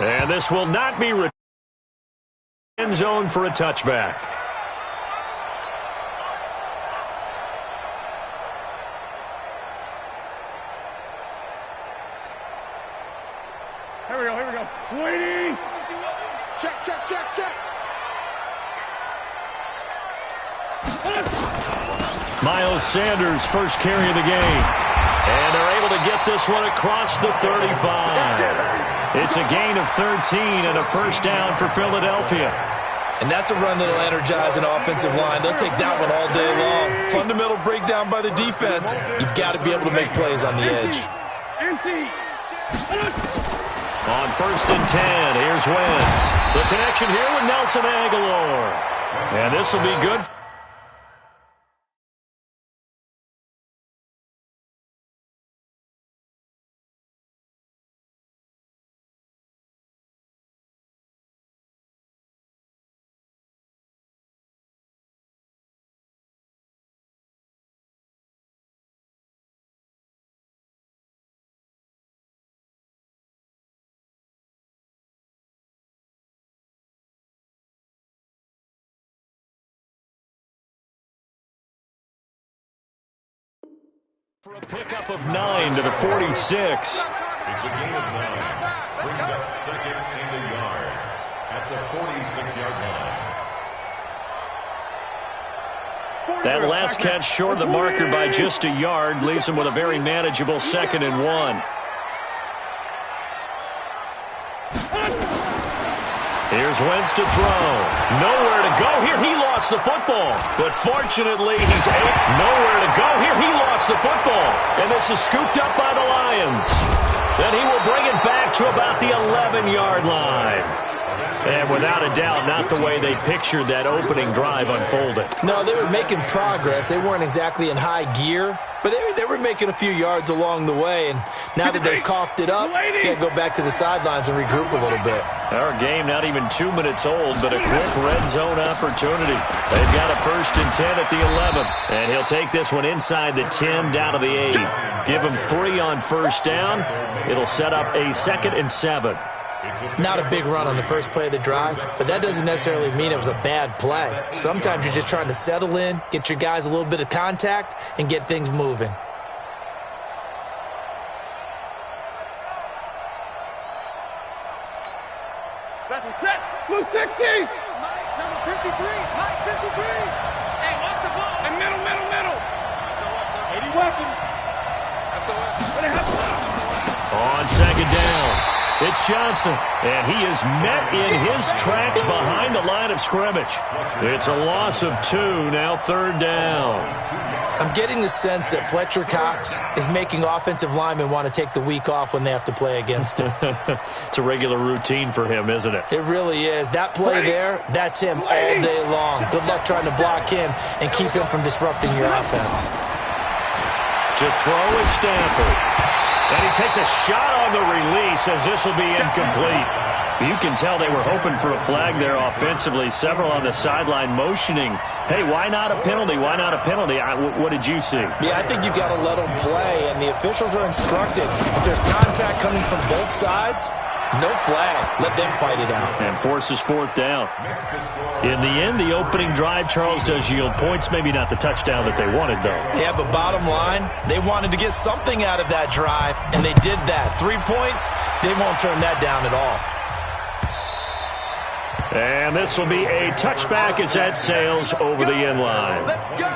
And this will not be returned. End zone for a touchback. Here we go. Waiting. Check. Miles Sanders, first carry of the game. And they're able to get this one across the 35. It's a gain of 13 and a first down for Philadelphia. And that's a run that will energize an offensive line. They'll take that one all day long. Fundamental breakdown by the defense. You've got to be able to make plays on the edge. On 1st and 10, here's Wentz. The connection here with Nelson Aguilar. And this will be good. For a pickup of 9 to the 46. It's a gain of 9. Brings up 2nd and a yard at the 46-yard line. That last catch short of the marker by just a yard leaves him with a very manageable 2nd and 1. Here's Wentz to throw. Nowhere to go here. He lost the football. But fortunately, he's nowhere to go here. He lost the football. And this is scooped up by the Lions. Then he will bring it back to about the 11-yard line. And without a doubt, not the way they pictured that opening drive unfolding. No, they were making progress. They weren't exactly in high gear, but they were making a few yards along the way. And now that they've coughed it up, you got to go back to the sidelines and regroup a little bit. Our game not even 2 minutes old, but a quick red zone opportunity. They've got a 1st and 10 at the 11. And he'll take this one inside the 10 down to the 8. Give him 3 on 1st down. It'll set up a 2nd and 7. Not a big run on the first play of the drive, but that doesn't necessarily mean it was a bad play. Sometimes you're just trying to settle in, get your guys a little bit of contact, and get things moving. That's a set. Blue 60. Mike, number 53. Mike, 53. Hey, watch the ball. And middle. 80 weapon. On 2nd down. It's Johnson, and he is met in his tracks behind the line of scrimmage. It's a loss of 2, now 3rd down. I'm getting the sense that Fletcher Cox is making offensive linemen want to take the week off when they have to play against him. It's a regular routine for him, isn't it? It really is. That play there, that's him all day long. Good luck trying to block him and keep him from disrupting your offense. To throw is Stanford. And he takes a shot on the release as this will be incomplete. You can tell they were hoping for a flag there offensively. Several on the sideline motioning, hey, why not a penalty? Why not a penalty? What did you see? Yeah, I think you've got to let them play, and the officials are instructed. If there's contact coming from both sides, no flag. Let them fight it out. And forces 4th down. In the end, the opening drive, Charles, does yield points. Maybe not the touchdown that they wanted, though. Yeah, but bottom line, they wanted to get something out of that drive, and they did that. 3 points, they won't turn that down at all. And this will be a touchback as that sails over the end line. Let's go.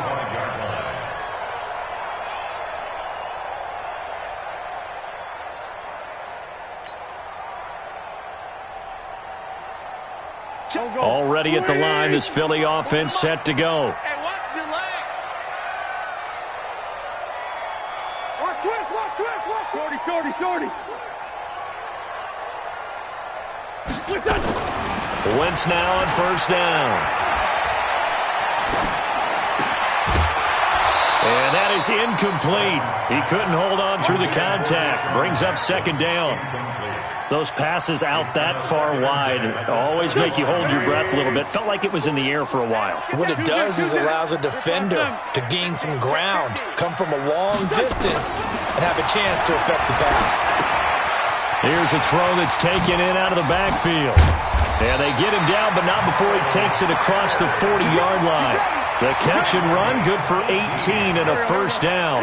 Already at the line, this Philly offense set to go. Hey, watch the leg. Watch twist. 40. Wentz now on 1st down. And that is incomplete. He couldn't hold on through the contact. Brings up 2nd down. Those passes out that far wide always make you hold your breath a little bit. Felt like it was in the air for a while. What it does is allows a defender to gain some ground, come from a long distance, and have a chance to affect the pass. Here's a throw that's taken in out of the backfield. And they get him down, but not before he takes it across the 40-yard line. The catch and run, good for 18 and a first down.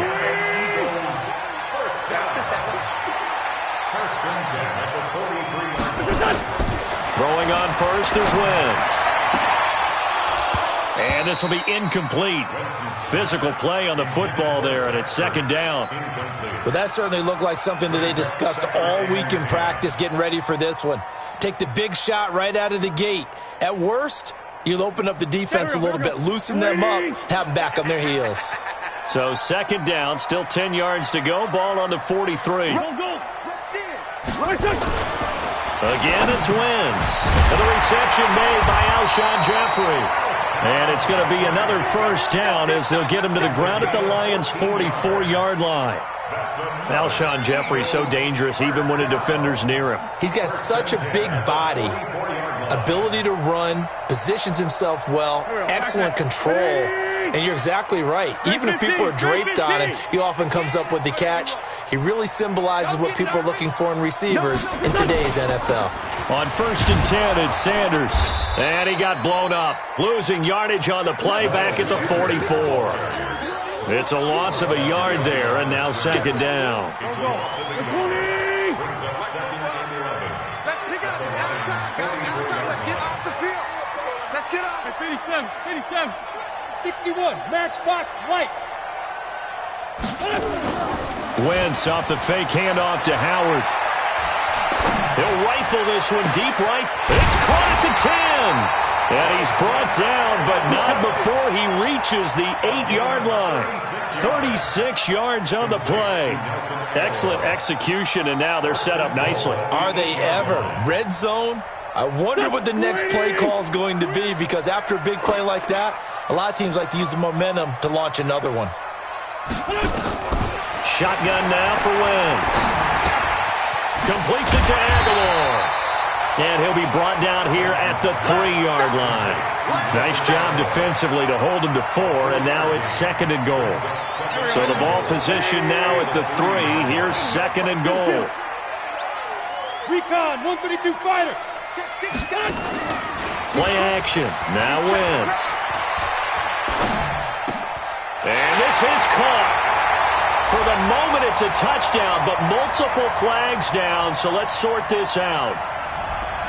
Throwing on first is Wentz. And this will be incomplete. Physical play on the football there, and it's second down. Well, that certainly looked like something that they discussed all week in practice, getting ready for this one. Take the big shot right out of the gate. At worst, you'll open up the defense a little bit, loosen them up, have them back on their heels. So second down, still 10 yards to go. Ball on the 43. Again, it's Wentz. And the reception made by Alshon Jeffrey. And it's going to be another first down as they'll get him to the ground at the Lions' 44-yard line. Alshon Jeffrey so dangerous even when a defender's near him. He's got such a big body, ability to run, positions himself well, excellent control. And you're exactly right. Even if people are draped on him, he often comes up with the catch. He really symbolizes what people are looking for in receivers in today's NFL. On 1st and 10, it's Sanders. And he got blown up, losing yardage on the play back at the 44. It's a loss of a yard there, and now second down. Let's pick it up. It's out of time, guys. Out of time. Let's get off the field. Let's get off. 57, 61, matchbox, lights. Wentz off the fake handoff to Howard. He'll rifle this one deep right. It's caught at the 10. And he's brought down, but not before he reaches the 8-yard line. 36 yards on the play. Excellent execution, and now they're set up nicely. Are they ever? Red zone? I wonder what the next play call is going to be, because after a big play like that, a lot of teams like to use the momentum to launch another one. Shotgun now for Wentz. Completes it to Aguilar. And he'll be brought down here at the 3-yard line. Nice job defensively to hold him to 4, and now it's second and goal. So the ball position now at the 3. Here's second and goal. Recon, 132 fighter. Play action. Now Wentz. And this is caught. For the moment, it's a touchdown, but multiple flags down, so let's sort this out.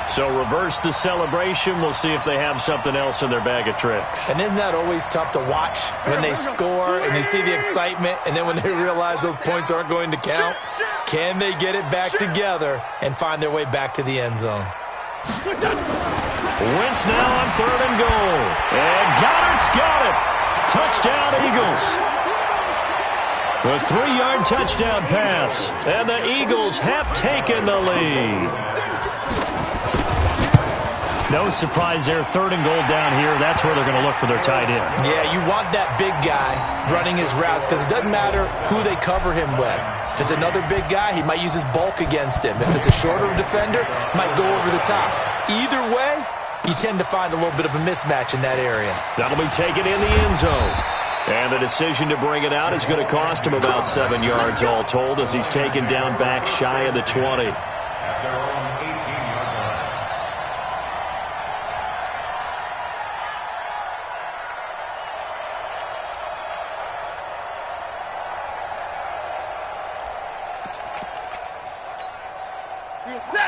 So reverse the celebration. We'll see if they have something else in their bag of tricks. And isn't that always tough to watch when they score and you see the excitement, and then when they realize those points aren't going to count? Can they get it back together and find their way back to the end zone? Wentz now on 3rd and goal. And Goddard's got it. Touchdown, Eagles. A 3-yard touchdown pass. And the Eagles have taken the lead. No surprise there. 3rd and goal down here. That's where they're going to look for their tight end. Yeah, you want that big guy running his routes because it doesn't matter who they cover him with. If it's another big guy, he might use his bulk against him. If it's a shorter defender, he might go over the top. Either way, you tend to find a little bit of a mismatch in that area. That'll be taken in the end zone. And the decision to bring it out is going to cost him about 7 yards all told as he's taken down back shy of the 20.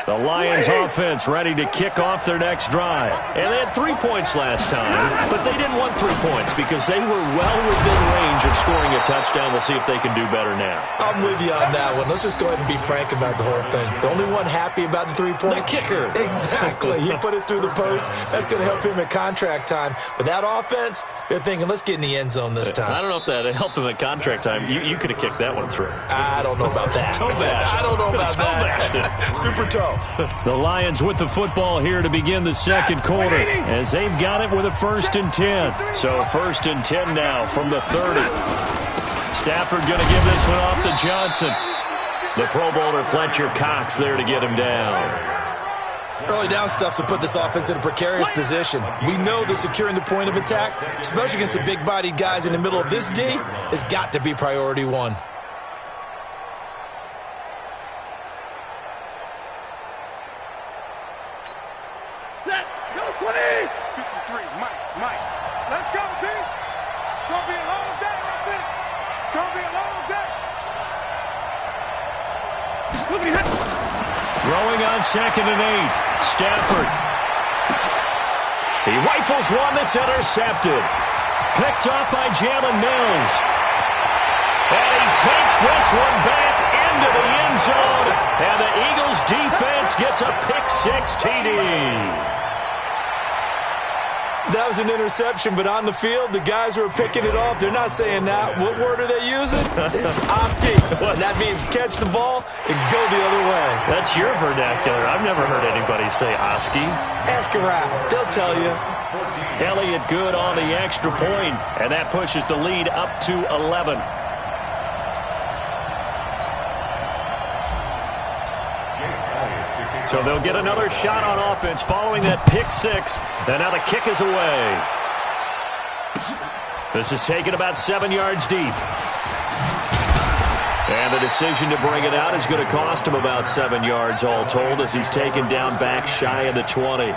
The Lions offense ready to kick off their next drive. And they had 3 points last time, but they didn't want 3 points because they were well within range of scoring a touchdown. We'll see if they can do better now. I'm with you on that one. Let's just go ahead and be frank about the whole thing. The only one happy about the 3-point? The kicker. Exactly. He put it through the post. That's going to help him at contract time. But that offense, they're thinking, let's get in the end zone this time. I don't know if that helped him at contract time. You could have kicked that one through. I don't know about that. Toe bash. I don't know about that. Super toe. The Lions with the football here to begin the second quarter as they've got it with a 1st and 10. So 1st and 10 now from the 30. Stafford going to give this one off to Johnson. The Pro Bowler Fletcher Cox there to get him down. Early down stuff to put this offense in a precarious position. We know that securing the point of attack, especially against the big-bodied guys in the middle of this D, has got to be priority 1. Set. Go 20. 53, Mike. Let's go, Z. It's going to be a long day on this. It's going to be a long day. Throwing on 2nd and 8. Stafford. He rifles one that's intercepted. Picked off by Jalen Mills. And he takes this one back into the end zone. And the Eagles defense gets a pick-6 TD. That was an interception, but on the field, the guys who are picking it off, they're not saying that. What word are they using? It's Oski. And that means catch the ball and go the other way. That's your vernacular. I've never heard anybody say Oski. Ask around. They'll tell you. Elliott good on the extra point, and that pushes the lead up to 11. So they'll get another shot on offense following that pick-6. And now the kick is away. This is taken about 7 yards deep. And the decision to bring it out is going to cost him about 7 yards all told as he's taken down back shy of the 20.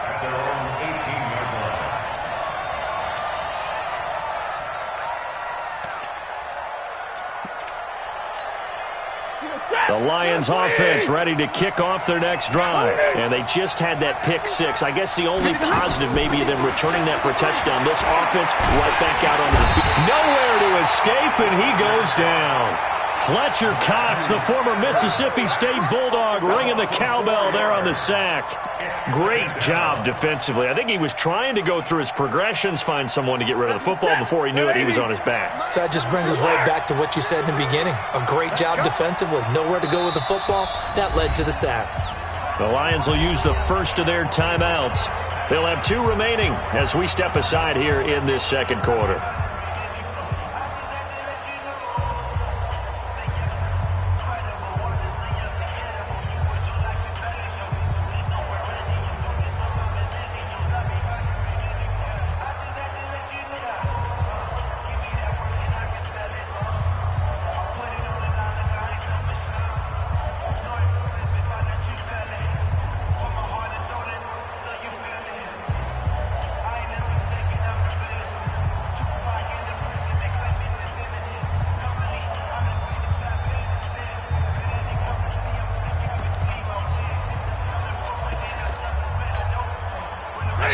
The Lions offense ready to kick off their next drive. And they just had that pick-6. I guess the only positive maybe them returning that for a touchdown. This offense right back out onto the field. Nowhere to escape, and he goes down. Fletcher Cox, the former Mississippi State Bulldog, ringing the cowbell there on the sack. Great job defensively. I think he was trying to go through his progressions, find someone to get rid of the football. Before he knew it, he was on his back. So that just brings us right back to what you said in the beginning. A great job defensively. Nowhere to go with the football. That led to the sack. The Lions will use the first of their timeouts. They'll have 2 remaining as we step aside here in this second quarter.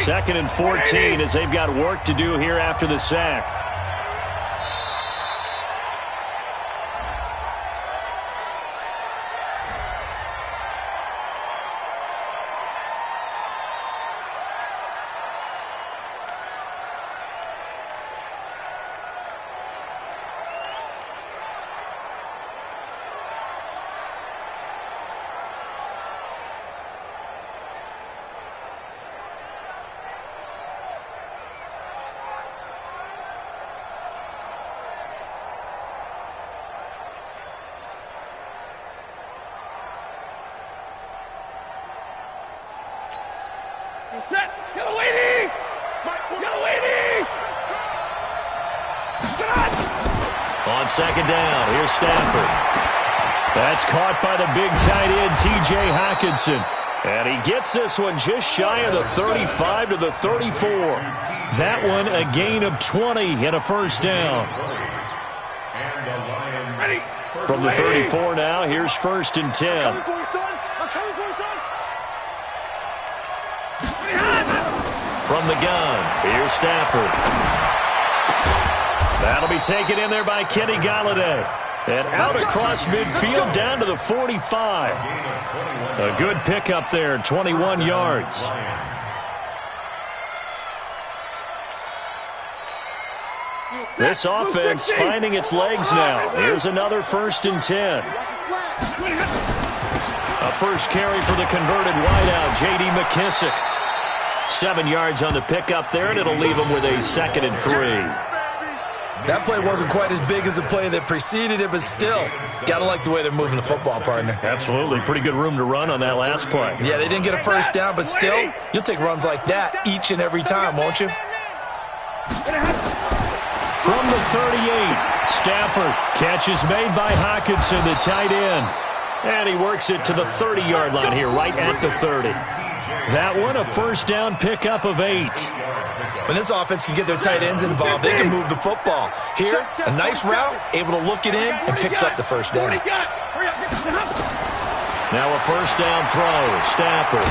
Second and 14 as they've got work to do here after the sack. Set. Get a lady. Get a lady. On second down, here's Stafford. That's caught by the big tight end, T.J. Hockenson. And he gets this one just shy of the 35 to the 34. That one a gain of 20 and a first down. From the 34 now, here's 1st and 10. I'm coming for you, son. I'm coming for you, son. From the gun, here's Stafford. That'll be taken in there by Kenny Golladay. And out across midfield down to the 45. A good pickup there, 21 yards. This offense finding its legs now. Here's another 1st and 10. A first carry for the converted wideout, J.D. McKissick. 7 yards on the pickup there, and it'll leave him with a 2nd and 3. That play wasn't quite as big as the play that preceded it, but still, got to like the way they're moving the football, partner. Absolutely. Pretty good room to run on that last play. Yeah, they didn't get a first down, but still, you'll take runs like that each and every time, won't you? From the 38, Stafford. Catch is made by Hockenson, the tight end. And he works it to the 30-yard line here, right at the 30. That one, a first down pickup of 8. When this offense can get their tight ends involved, they can move the football. Here, a nice route, able to look it in, and picks up the first down. Now a first down throw. Stafford.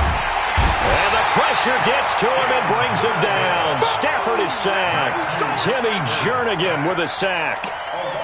And the pressure gets to him and brings him down. Stafford is sacked. Timmy Jernigan with a sack.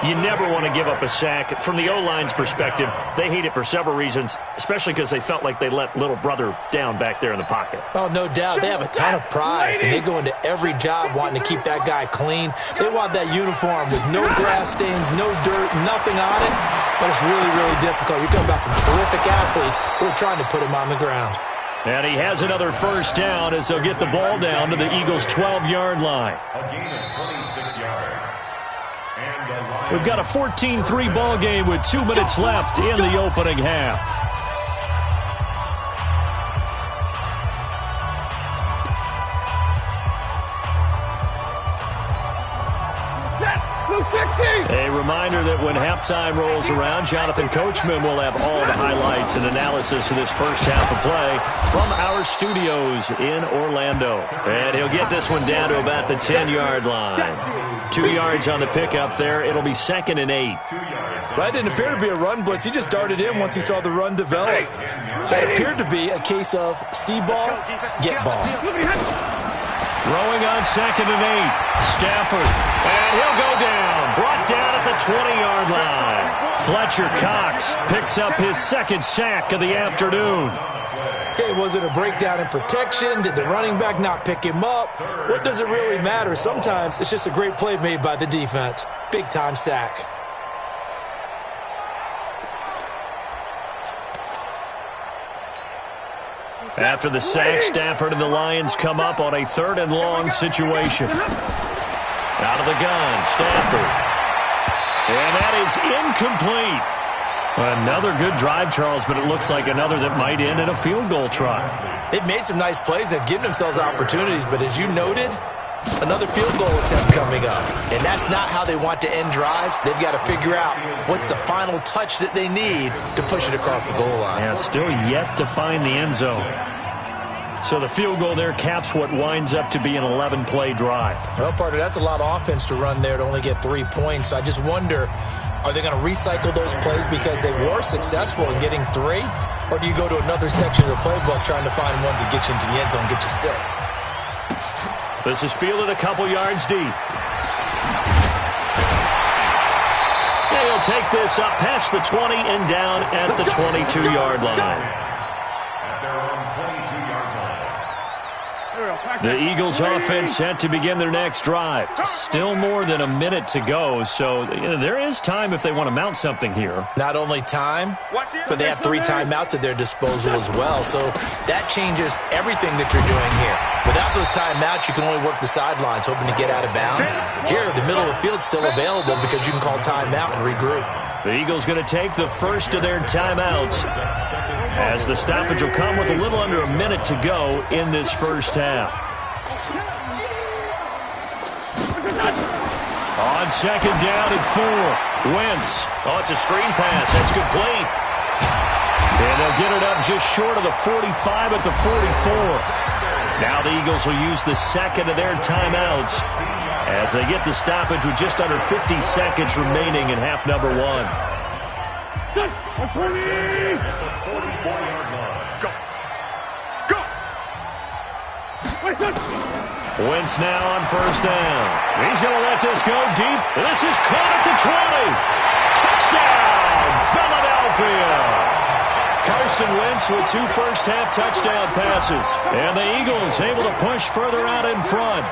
You never want to give up a sack. From the O-line's perspective, they hate it for several reasons, especially because they felt like they let little brother down back there in the pocket. Oh, no doubt. They have a ton of pride, and they go into every job wanting to keep that guy clean. They want that uniform with no grass stains, no dirt, nothing on it, but it's really, really difficult. You're talking about some terrific athletes who are trying to put him on the ground. And he has another first down as they'll get the ball down to the Eagles' 12-yard line. A gain of 26 yards. We've got a 14-3 ball game with 2 minutes left in the opening half. A reminder that when halftime rolls around, Jonathan Coachman will have all the highlights and analysis of this first half of play from our studios in Orlando. And he'll get this one down to about the 10-yard line. 2 yards on the pickup there. It'll be 2nd and 8. That didn't appear to be a run blitz. He just darted in once he saw the run develop. That appeared to be a case of see ball, get ball. Throwing on 2nd and 8. Stafford. And he'll go down. Brought down at the 20-yard line. Fletcher Cox picks up his 2nd sack of the afternoon. Okay, was it a breakdown in protection? Did the running back not pick him up? What does it really matter? Sometimes it's just a great play made by the defense. Big-time sack. After the sack, Stafford and the Lions come up on a 3rd and long situation. Out of the gun, Stafford. And that is incomplete. Another good drive, Charles, but it looks like another that might end in a field goal try. They've made some nice plays. They've given themselves opportunities, but as you noted, another field goal attempt coming up. And that's not how they want to end drives. They've got to figure out what's the final touch that they need to push it across the goal line. Yeah, still yet to find the end zone. So the field goal there caps what winds up to be an 11-play drive. Well, partner, that's a lot of offense to run there to only get 3 points. So I just wonder, are they going to recycle those plays because they were successful in getting 3? Or do you go to another section of the playbook trying to find ones that get you into the end zone and get you 6? This is fielded a couple yards deep. And he'll take this up past the 20 and down at the 22-yard line. The Eagles offense set to begin their next drive. Still more than a minute to go, so there is time if they want to mount something here. Not only time, but they have 3 timeouts at their disposal as well, so that changes everything that you're doing here. Without those timeouts, you can only work the sidelines, hoping to get out of bounds. Here, the middle of the field is still available because you can call timeout and regroup. The Eagles going to take the first of their timeouts as the stoppage will come with a little under a minute to go in this first half. On 2nd down and 4. Wentz. Oh, it's a screen pass. That's complete. And they'll get it up just short of the 45 at the 44. Now the Eagles will use the 2nd of their timeouts as they get the stoppage with just under 50 seconds remaining in half number 1. Wentz now on first down. He's going to let this go deep. And this is caught at the 20. Touchdown, Philadelphia. Carson Wentz with 2 first-half touchdown passes. And the Eagles able to push further out in front.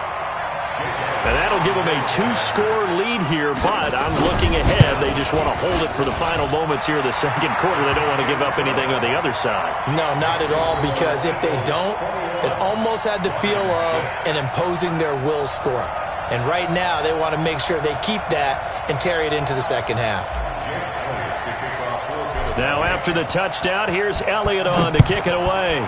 And that'll give them a 2-score lead here, but I'm looking ahead. They just want to hold it for the final moments here of the second quarter. They don't want to give up anything on the other side. No, not at all, because if they don't, it almost had the feel of an imposing their will score. And right now, they want to make sure they keep that and carry it into the second half. Now after the touchdown, here's Elliott on to kick it away.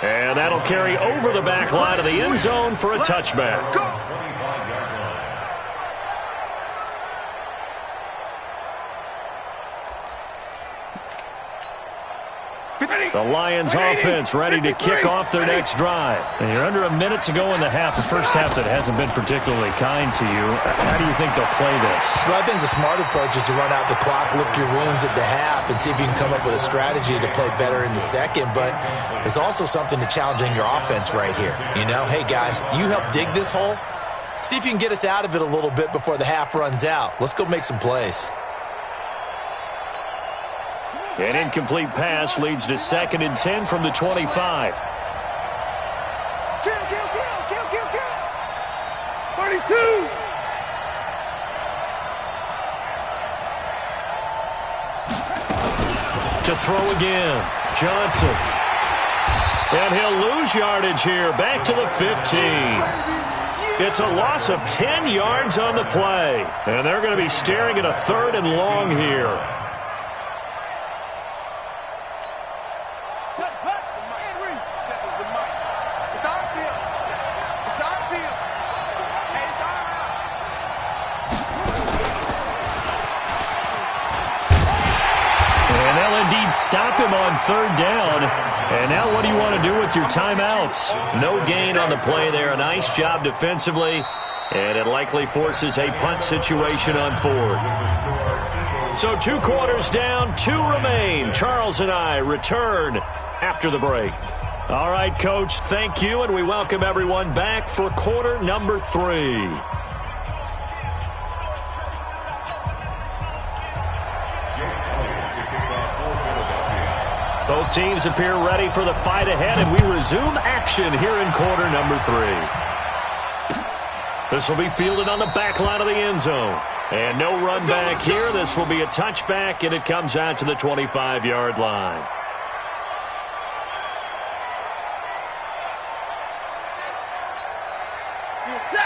And that'll carry over the back line of the end zone for a touchback. The Lions offense ready to kick off their next drive. And you're under a minute to go in the half. The first half that hasn't been particularly kind to you. How do you think they'll play this? Well, I think the smart approach is to run out the clock, lick your wounds at the half, and see if you can come up with a strategy to play better in the second. But there's also something to challenging your offense right here. You know, hey, guys, you help dig this hole. See if you can get us out of it a little bit before the half runs out. Let's go make some plays. An incomplete pass leads to 2nd and 10 from the 25. Kill. 32. To throw again. Johnson. And he'll lose yardage here. Back to the 15. It's a loss of 10 yards on the play. And they're going to be staring at a 3rd and long here. Stop him on 3rd down. And now what do you want to do with your timeouts? No gain on the play there. A nice job defensively. And it likely forces a punt situation on 4th. So 2 quarters down, 2 remain. Charles and I return after the break. All right, Coach, thank you. And we welcome everyone back for quarter number 3. Both teams appear ready for the fight ahead, and we resume action here in quarter number 3. This will be fielded on the back line of the end zone. And no run back here. This will be a touchback, and it comes out to the 25-yard line.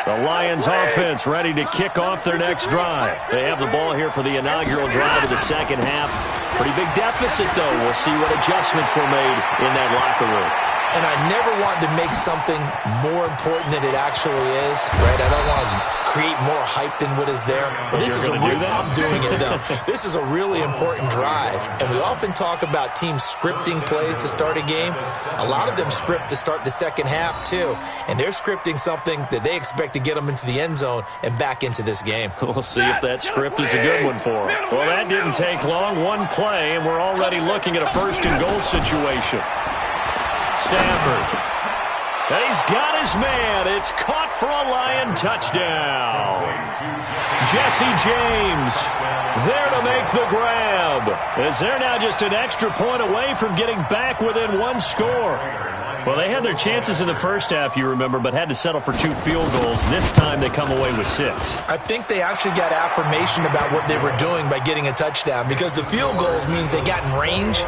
The Lions offense ready to kick off their next drive. They have the ball here for the inaugural drive of the second half. Pretty big deficit, though. We'll see what adjustments were made in that locker room. And I never want to make something more important than it actually is, right? I don't want to create more hype than what is there. But this is I'm doing it, though. This is a really important drive. And we often talk about teams scripting plays to start a game. A lot of them script to start the second half, too. And they're scripting something that they expect to get them into the end zone and back into this game. We'll see if that script is a good one for them. Well, that didn't take long. One play, and we're already looking at a 1st and goal situation. Stafford. And he's got his man. It's caught for a Lion touchdown. Jesse James there to make the grab. As they're now just an extra point away from getting back within 1 score. Well, they had their chances in the first half, you remember, but had to settle for 2 field goals. This time they come away with 6. I think they actually got affirmation about what they were doing by getting a touchdown, because the field goals means they got in range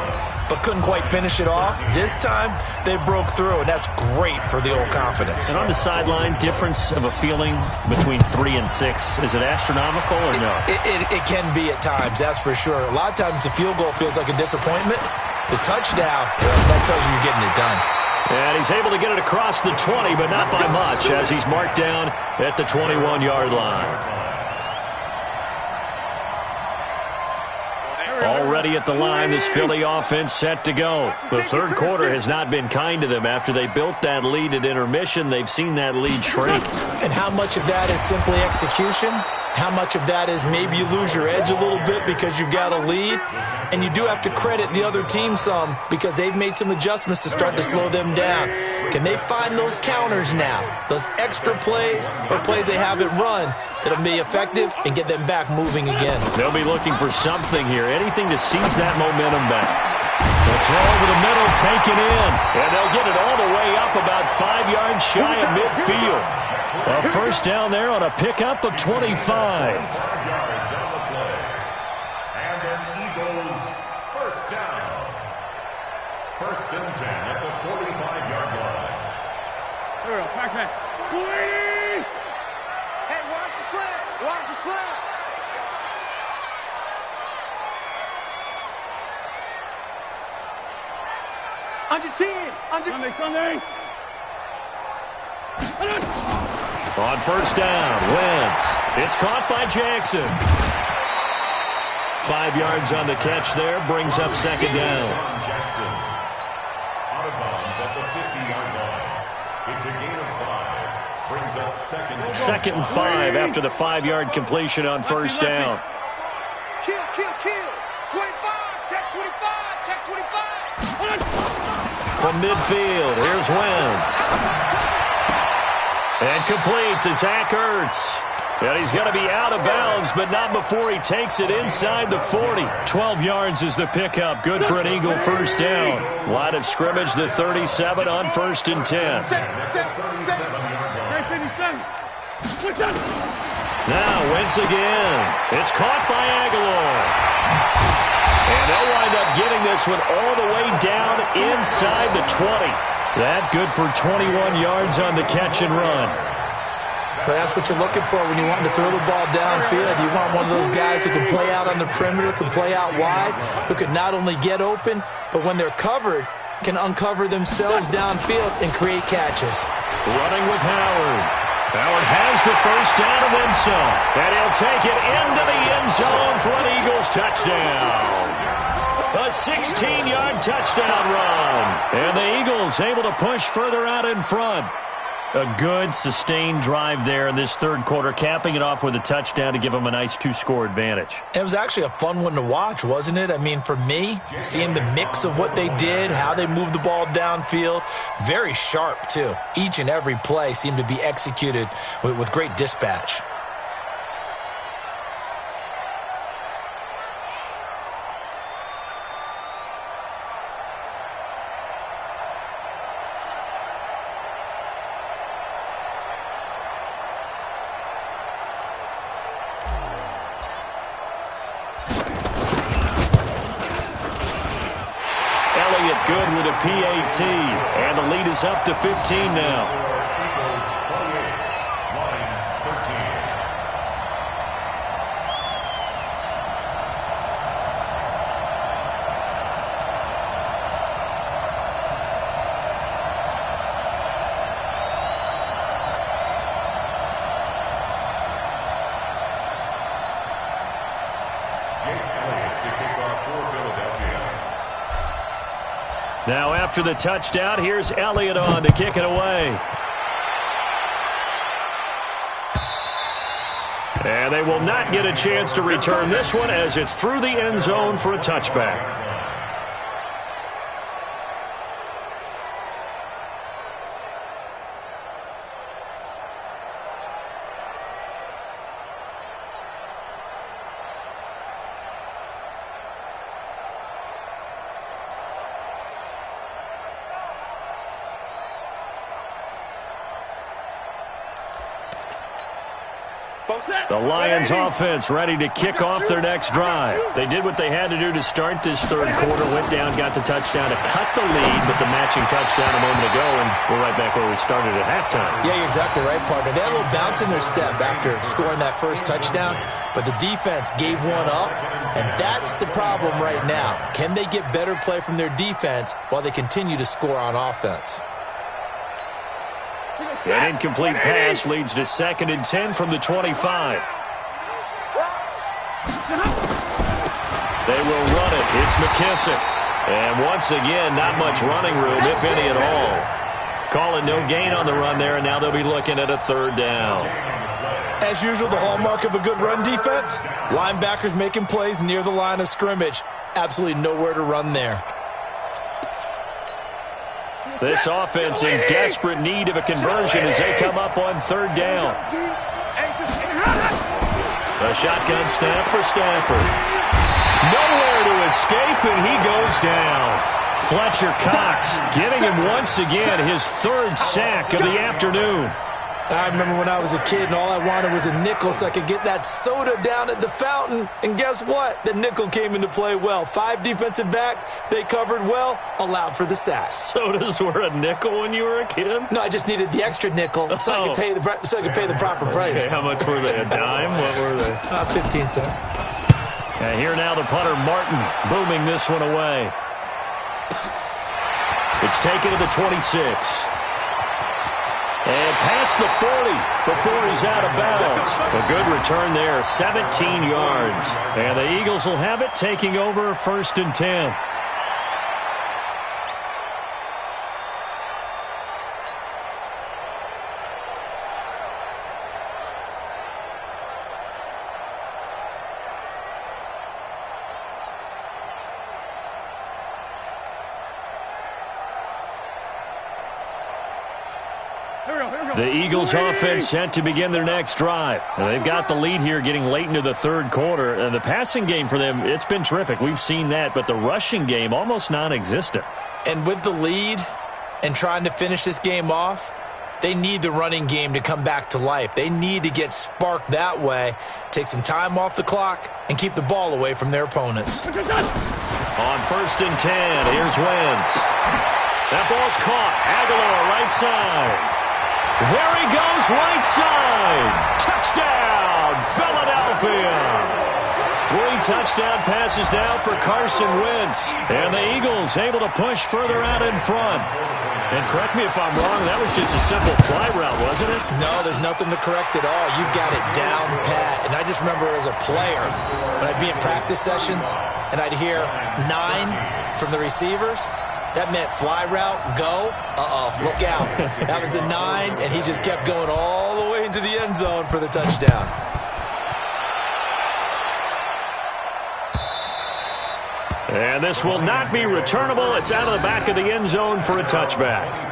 but couldn't quite finish it off. This time they broke through, and that's great for the old confidence. And on the sideline, difference of a feeling between 3 and 6, is it astronomical or no? It can be at times, that's for sure. A lot of times the field goal feels like a disappointment. The touchdown, well, that tells you you're getting it done. And he's able to get it across the 20, but not by much, as he's marked down at the 21-yard line. Already at the line, this Philly offense set to go. The third quarter has not been kind to them. After they built that lead at intermission, they've seen that lead shrink. And how much of that is simply execution? How much of that is maybe you lose your edge a little bit because you've got a lead? And you do have to credit the other team some, because they've made some adjustments to start to slow them down. Can they find those counters now, those extra plays or plays they haven't run that'll be effective and get them back moving again? They'll be looking for something here, anything to seize that momentum back. The throw over the middle, taken in, and they'll get it all the way up about 5 yards shy of midfield. A first down there on a pickup of 25. First and 10 at the 45-yard line. Here we go, pass. Hey, watch the slant. Watch the slant. Under 10. Sunday. On first down, Wentz. It's caught by Jackson. 5 yards on the catch there, brings up second down. 40-yard line. It's a gain of 5. Brings up second and 5 after the 5-yard completion on first down. Kill. 25, check 25, check 25. From midfield, here's Wentz. And complete to Zach Ertz. And he's going to be out of bounds, but not before he takes it inside the 40. 12 yards is the pickup. Good for an Eagle first down. Line of scrimmage, the 37 on 1st and 10. Now Wentz again. It's caught by Aguilar. And they'll wind up getting this one all the way down inside the 20. That good for 21 yards on the catch and run. But that's what you're looking for when you want to throw the ball downfield. You want one of those guys who can play out on the perimeter, can play out wide, who can not only get open, but when they're covered, can uncover themselves downfield and create catches. Running with Howard. Howard has the first down and then some. And he'll take it into the end zone for an Eagles touchdown. A 16-yard touchdown run. And the Eagles able to push further out in front. A good, sustained drive there in this third quarter, capping it off with a touchdown to give them a nice 2-score advantage. It was actually a fun one to watch, wasn't it? I mean, for me, seeing the mix of what they did, how they moved the ball downfield, very sharp, too. Each and every play seemed to be executed with great dispatch. Good with a PAT, and the lead is up to 15 now. Eagles 28, Lions 13. Jake Elliott to kick off for Philadelphia. Now after the touchdown, here's Elliott on to kick it away. And they will not get a chance to return this one as it's through the end zone for a touchback. The Lions offense ready to kick off their next drive. They did what they had to do to start this third quarter, went down, got the touchdown to cut the lead, but the matching touchdown a moment ago, and we're right back where we started at halftime. Yeah, you're exactly right, partner. They had a little bounce in their step after scoring that first touchdown, but the defense gave one up, and that's the problem right now. Can they get better play from their defense while they continue to score on offense? An incomplete pass leads to 2nd and 10 from the 25. They will run it. It's McKissick. And once again, not much running room, if any at all. Call it no gain on the run there, and now they'll be looking at a 3rd down. As usual, the hallmark of a good run defense, linebackers making plays near the line of scrimmage. Absolutely nowhere to run there. This offense in desperate need of a conversion as they come up on 3rd down. A shotgun snap for Stafford. Nowhere to escape, and he goes down. Fletcher Cox getting him once again his 3rd sack of the afternoon. I remember when I was a kid and all I wanted was a nickel so I could get that soda down at the fountain. And guess what? The nickel came into play well. 5 defensive backs, they covered well, allowed for the sack. Sodas were a nickel when you were a kid? No, I just needed the extra nickel so I could pay the proper price. Okay, how much were they? A dime? What were they? 15 cents. And here now the punter, Martin, booming this one away. It's taken to the 26. And past the 40 before he's out of bounds. A good return there, 17 yards. And the Eagles will have it, taking over 1st and 10. The Eagles offense set to begin their next drive. And they've got the lead here getting late into the third quarter. And the passing game for them, it's been terrific. We've seen that. But the rushing game, almost non-existent. And with the lead and trying to finish this game off, they need the running game to come back to life. They need to get sparked that way, take some time off the clock, and keep the ball away from their opponents. On 1st and 10, here's Wentz. That ball's caught. Aguilar, right side. There he goes, right side. Touchdown, Philadelphia. 3 touchdown passes now for Carson Wentz. And the Eagles able to push further out in front. And correct me if I'm wrong, that was just a simple fly route, wasn't it? No, there's nothing to correct at all. You've got it down pat. And I just remember as a player, when I'd be in practice sessions and I'd hear 9 from the receivers, that meant fly route, go, look out. That was the 9, and he just kept going all the way into the end zone for the touchdown. And this will not be returnable. It's out of the back of the end zone for a touchback.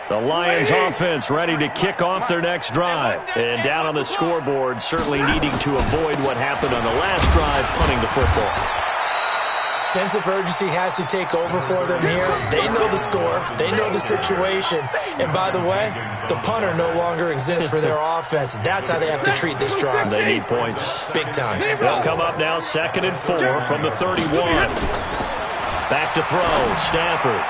The Lions offense ready to kick off their next drive. And down on the scoreboard, certainly needing to avoid what happened on the last drive, punting the football. Sense of urgency has to take over for them here. They know the score. They know the situation. And by the way, the punter no longer exists for their offense. That's how they have to treat this drive. They need points. Big time. They'll come up now 2nd and 4 from the 31. Back to throw, Stafford.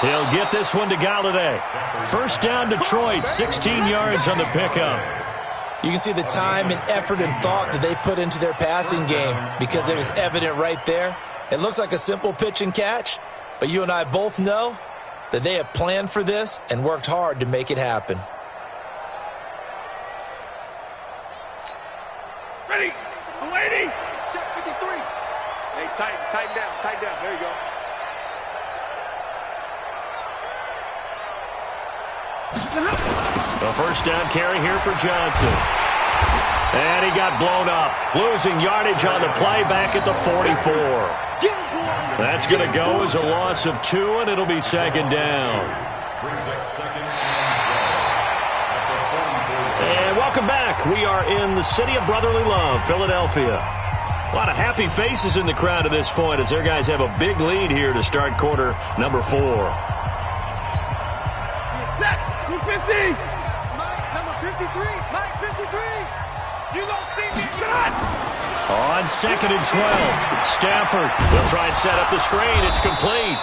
He'll get this one to Galladay. 1st down, Detroit, 16 yards on the pickup. You can see the time and effort and thought that they put into their passing game because it was evident right there. It looks like a simple pitch and catch, but you and I both know that they have planned for this and worked hard to make it happen. Ready. I'm waiting. Check 53. Hey, tighten down. There you go. The 1st down carry here for Johnson. And he got blown up. Losing yardage on the play back at the 44. That's going to go as a loss of 2, and it'll be 2nd down. And welcome back. We are in the city of brotherly love, Philadelphia. A lot of happy faces in the crowd at this point as their guys have a big lead here to start quarter number 4. Set. 250. Mike, number 53. Mike, 53. You don't see me shot. On 2nd and 12, Stafford will try and set up the screen. It's complete.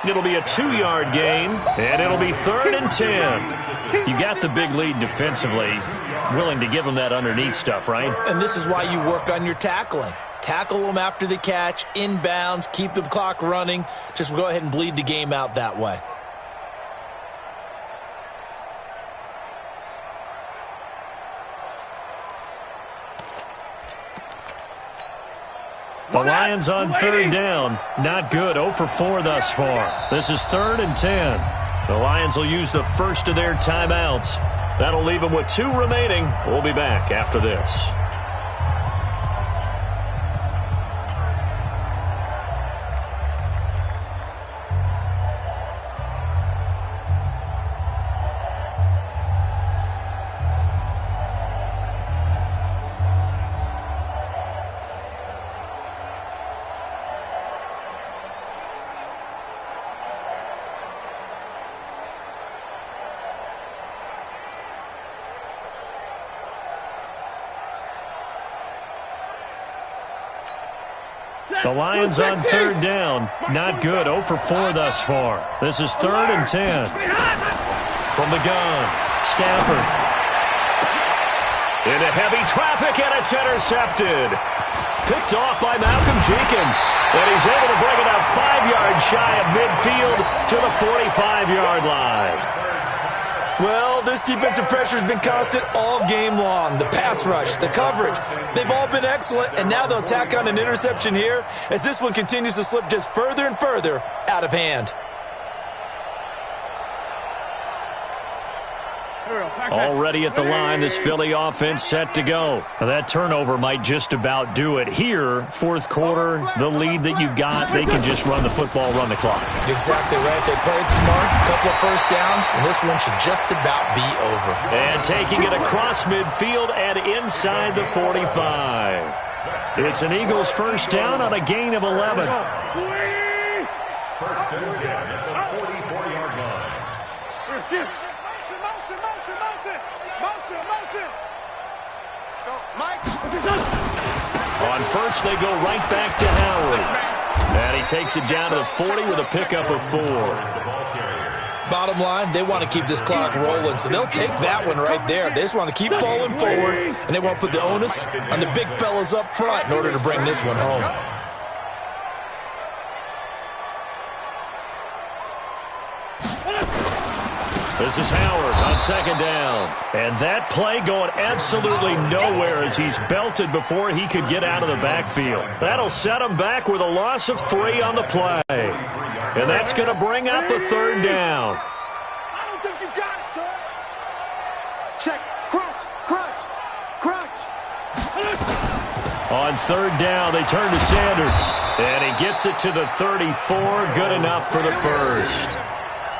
It'll be a 2-yard gain, and it'll be 3rd and 10. You got the big lead defensively. Willing to give them that underneath stuff, right? And this is why you work on your tackling. Tackle them after the catch, inbounds, keep the clock running. Just go ahead and bleed the game out that way. The Lions on 3rd down. Not good. 0 for 4 thus far. This is 3rd and 10. The Lions will use the first of their timeouts. That'll leave them with 2 remaining. We'll be back after this. The Lions on 3rd down. Not good. 0 for 4 thus far. This is 3rd and 10. From the gun, Stafford. Into heavy traffic, and it's intercepted. Picked off by Malcolm Jenkins. And he's able to bring it up 5 yards shy of midfield to the 45-yard line. Well, this defensive pressure has been constant all game long. The pass rush, the coverage, they've all been excellent, and now they'll tack on an interception here as this one continues to slip just further and further out of hand. Here we go. Already at the line, this Philly offense set to go. Now, that turnover might just about do it. Here, fourth quarter, the lead that you've got, they can just run the football, run the clock. Exactly right. They played smart, a couple of first downs, and this one should just about be over. And taking it across midfield and inside the 45. It's an Eagles first down on a gain of 11. First and 10 at the 44-yard line. Motion. Go, Mike. On first, they go right back to Howard. And he takes it down to the 40 with a pickup of 4. Bottom line, they want to keep this clock rolling, so they'll take that one right there. They just want to keep falling forward, and they won't put the onus on the big fellas up front in order to bring this one home. This is Howard on second down. And that play going absolutely nowhere as he's belted before he could get out of the backfield. That'll set him back with a loss of 3 on the play. And that's going to bring up a third down. I don't think you got it, sir. Check. Crunch. On third down, they turn to Sanders. And he gets it to the 34. Good enough for the first.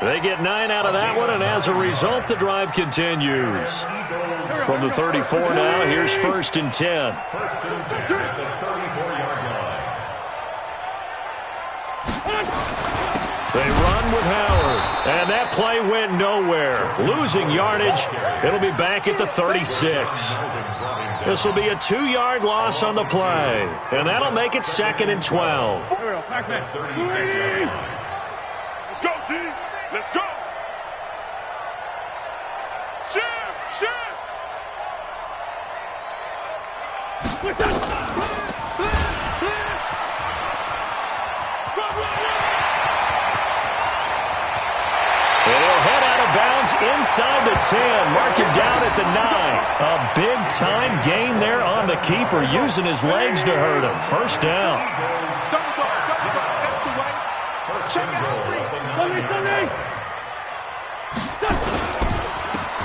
They get 9 out of that one, and as a result, the drive continues. From the 34 now, here's first and 10. First and 10 at the 34-yard line. They run with Howard, and that play went nowhere. Losing yardage, it'll be back at the 36. This will be a 2-yard loss on the play, and that'll make it second and 12. Let's go, D. Let's go. Shift. And he'll head out of bounds inside the 10. Mark him down at the 9. A big-time gain there on the keeper, using his legs to hurt him. First down. Don't go. That's the way. Check it out.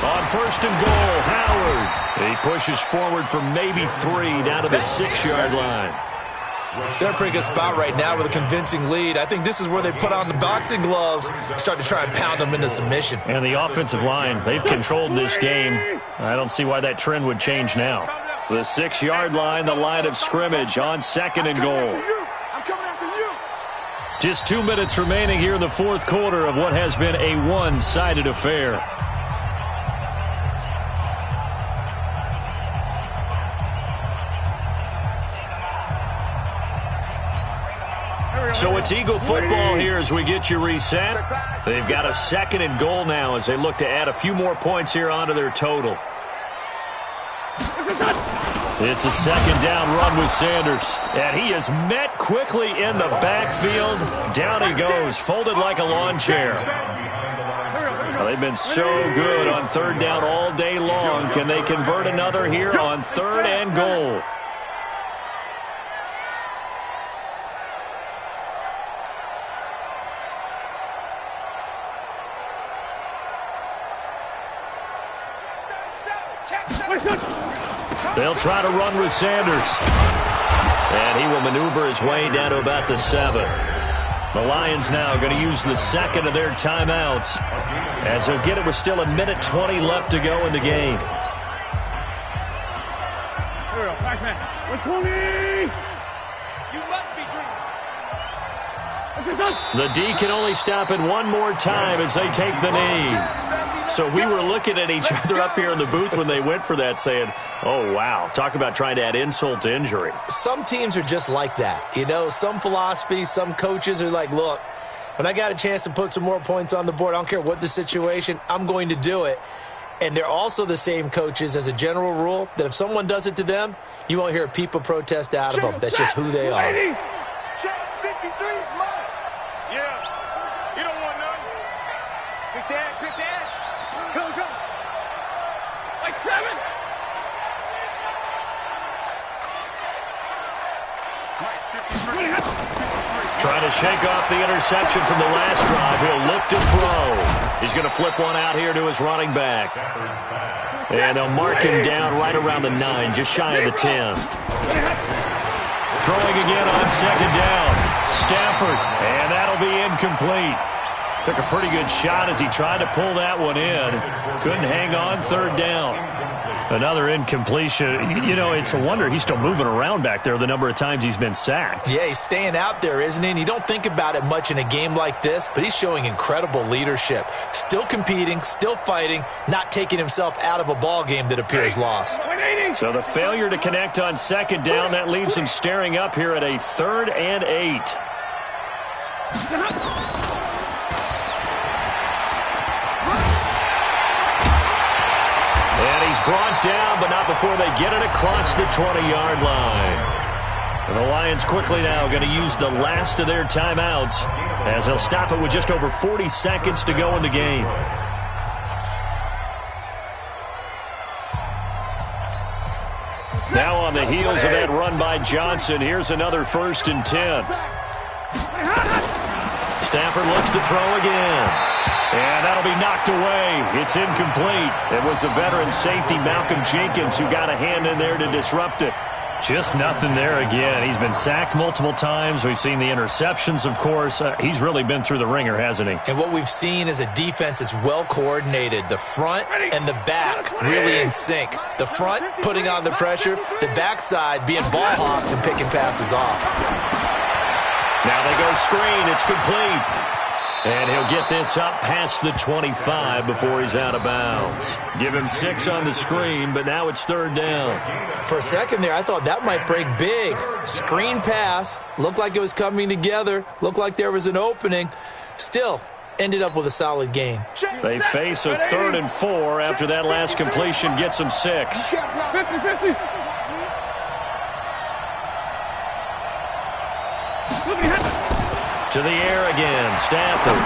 On first and goal, Howard. He pushes forward for maybe 3 down to the 6-yard line. They're in a pretty good spot right now with a convincing lead. I think this is where they put on the boxing gloves, start to try and pound them into submission. And the offensive line, they've controlled this game. I don't see why that trend would change now. The 6-yard line, the line of scrimmage on second and goal. I'm coming after you. Just 2 minutes remaining here in the fourth quarter of what has been a one-sided affair. So it's Eagle football here as we get you reset. They've got a second and goal now as they look to add a few more points here onto their total. It's a second down run with Sanders. And he is met quickly in the backfield. Down he goes, folded like a lawn chair. Well, they've been so good on third down all day long. Can they convert another here on third and goal? They'll try to run with Sanders. And he will maneuver his way down to about the 7. The Lions now going to use the second of their timeouts as they'll get it with still 1:20 left to go in the game. The D can only stop it one more time as they take the knee. So we were looking at each other up here in the booth when they went for that saying, oh, wow, talk about trying to add insult to injury. Some teams are just like that. You know, some philosophies, some coaches are like, look, when I got a chance to put some more points on the board, I don't care what the situation, I'm going to do it. And they're also the same coaches as a general rule that if someone does it to them, you won't hear a peep of protest out of them. That's just who they are. Check 53's mine. Yeah. You don't want none. Pick the edge. Go. Like 7. Trying to shake off the interception from the last drive. He'll look to throw. He's going to flip one out here to his running back. And they'll mark him down right around the 9, just shy of the 10. Throwing again on second down. Stafford, and that'll be incomplete. Took a pretty good shot as he tried to pull that one in. Couldn't hang on, third down. Another incompletion. You know, it's a wonder he's still moving around back there the number of times he's been sacked. Yeah, he's staying out there, isn't he? And you don't think about it much in a game like this, but he's showing incredible leadership. Still competing, still fighting, not taking himself out of a ball game that appears lost. So the failure to connect on second down, that leaves him staring up here at a 3rd and 8. And he's brought down, but not before they get it across the 20-yard line. And the Lions quickly now going to use the last of their timeouts as they'll stop it with just over 40 seconds to go in the game. Now on the heels of that run by Johnson, here's another 1st and 10. Stafford looks to throw again. And that'll be knocked away. It's incomplete. It was the veteran safety Malcolm Jenkins who got a hand in there to disrupt it. Just nothing there again. He's been sacked multiple times. We've seen the interceptions, of course. He's really been through the ringer, hasn't he? And what we've seen is a defense that's well coordinated. The front and the back really in sync. The front putting on the pressure. The backside being ball hawks and picking passes off. Now they go screen. It's complete. And he'll get this up past the 25 before he's out of bounds. Give him 6 on the screen, but now it's 3rd down. For a second there, I thought that might break big. Screen pass. Looked like it was coming together. Looked like there was an opening. Still, ended up with a solid game. They face a 3rd and 4 after that last completion gets them 6. 50-50. To the air again, Stafford.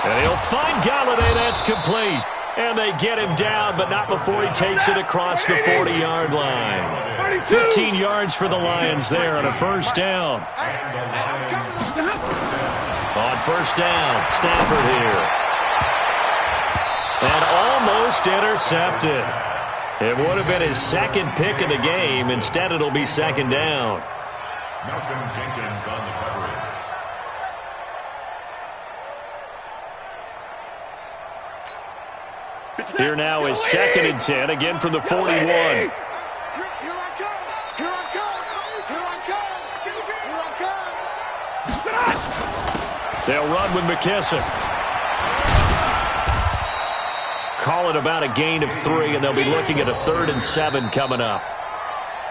And he'll find Galladay. That's complete. And they get him down, but not before he takes it across the 40-yard line. 15 yards for the Lions there on a 1st down. On 1st down, Stafford here. And almost intercepted. It would have been his 2nd pick of the game. Instead, it'll be 2nd down. Malcolm Jenkins on the coverage. Here now is 2nd and 10, again from the 41. Here I come. Here I come. Here I come. They'll run with McKissick. Call it about a gain of 3, and they'll be looking at a 3rd and 7 coming up.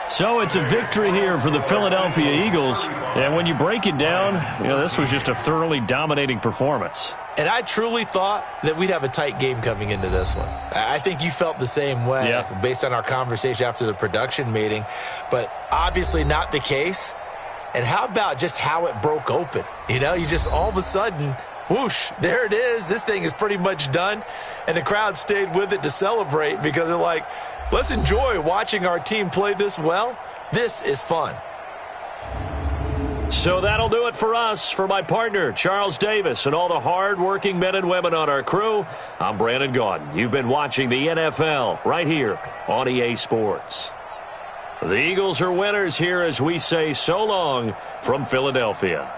So it's a victory here for the Philadelphia Eagles. And when you break it down, you know, this was just a thoroughly dominating performance. And I truly thought that we'd have a tight game coming into this one. I think you felt the same way based on our conversation after the production meeting. But obviously not the case. And how about just how it broke open? You know, you just all of a sudden, whoosh, there it is. This thing is pretty much done. And the crowd stayed with it to celebrate because they're like, let's enjoy watching our team play this well. This is fun. So that'll do it for us. For my partner, Charles Davis, and all the hard-working men and women on our crew, I'm Brandon Gaudin. You've been watching the NFL right here on EA Sports. The Eagles are winners here as we say so long from Philadelphia.